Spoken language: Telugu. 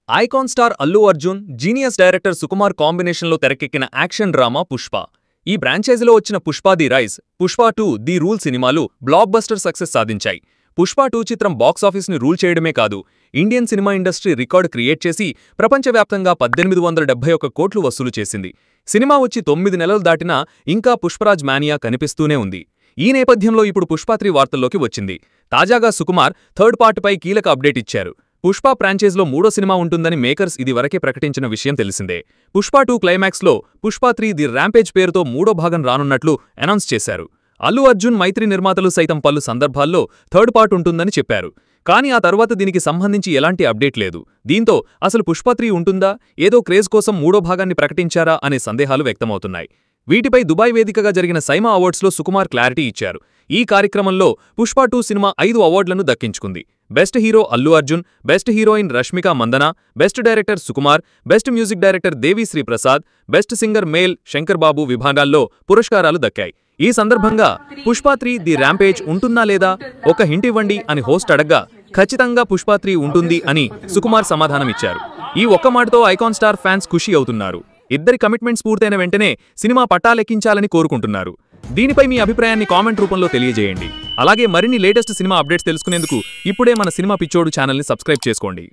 Icon star Allu Arjun, genius director Sukumar కాంబినేషన్లో తెరకెక్కిన యాక్షన్ డ్రామా పుష్ప. ఈ ఫ్రాంచైజీలో వచ్చిన Pushpa the rise, Pushpa 2 the rule సినిమాలు బ్లాక్ బస్టర్ సక్సెస్ సాధించాయి. పుష్ప 2 చిత్రం బాక్సాఫీస్ని రూల్ చేయడమే కాదు, Indian cinema industry record create చేసి ప్రపంచవ్యాప్తంగా 1871 కోట్లు వసూలు చేసింది. సినిమా వచ్చి 9 నెలలు దాటినా ఇంకా పుష్పరాజ్ మానియా కనిపిస్తూనే ఉంది. ఈ నేపథ్యంలో ఇప్పుడు పుష్ప 3 వార్తల్లోకి వచ్చింది. తాజాగా సుకుమార్ థర్డ్ పార్ట్పై కీలక అప్డేట్ ఇచ్చారు. పుష్ప ఫ్రాంచైజ్లో 3వ సినిమా ఉంటుందని మేకర్స్ ఇదివరకే ప్రకటించిన విషయం తెలిసిందే. పుష్ప 2 క్లైమాక్స్లో పుష్ప 3 ది ర్యాంపేజ్ పేరుతో 3వ భాగం రానున్నట్లు అనౌన్స్ చేశారు. అల్లు అర్జున్, మైత్రి నిర్మాతలు సైతం పలు సందర్భాల్లో థర్డ్ పార్ట్ ఉంటుందని చెప్పారు. కానీ ఆ తర్వాత దీనికి సంబంధించి ఎలాంటి అప్డేట్ లేదు. దీంతో అసలు పుష్ప 3 ఉంటుందా, ఏదో క్రేజ్ కోసం 3వ భాగాన్ని ప్రకటించారా అనే సందేహాలు వ్యక్తమవుతున్నాయి. వీటిపై దుబాయ్ వేదికగా జరిగిన సైమా అవార్డ్స్లో సుకుమార్ క్లారిటీ ఇచ్చారు. ఈ కార్యక్రమంలో పుష్ప 2 సినిమా 5 అవార్డులను దక్కించుకుంది. Best hero Allu Arjun, best heroine Rashmika Mandanna, best director Sukumar, best music director Devi Sri Prasad, best singer male Shankar Babu విభాగాల్లో పురస్కారాలు దక్కాయి. ఈ సందర్భంగా పుష్ప 3 ది ర్యాంపేజ్ ఉంటున్నా లేదా, ఒక హింట్ ఇవ్వండి అని హోస్ట్ అడగ్గా ఖచ్చితంగా పుష్ప 3 ఉంటుంది అని సుకుమార్ సమాధానమిచ్చారు. ఈ ఒక్క మాటతో ఐకాన్ స్టార్ ఫ్యాన్స్ ఖుషి అవుతున్నారు. ఇద్దరి కమిట్మెంట్స్ పూర్తయిన వెంటనే సినిమా పట్టాలెక్కించాలని కోరుకుంటున్నారు. దీనిపై మీ అభిప్రాయాన్ని కామెంట్ రూపంలో తెలియజేయండి. అలాగే మరిన్ని లేటెస్ట్ సినిమా అప్డేట్స్ తెలుసుకునేందుకు ఇప్పుడే మన సినిమా పిచ్చోడు ఛానల్ని సబ్స్క్రైబ్ చేసుకోండి.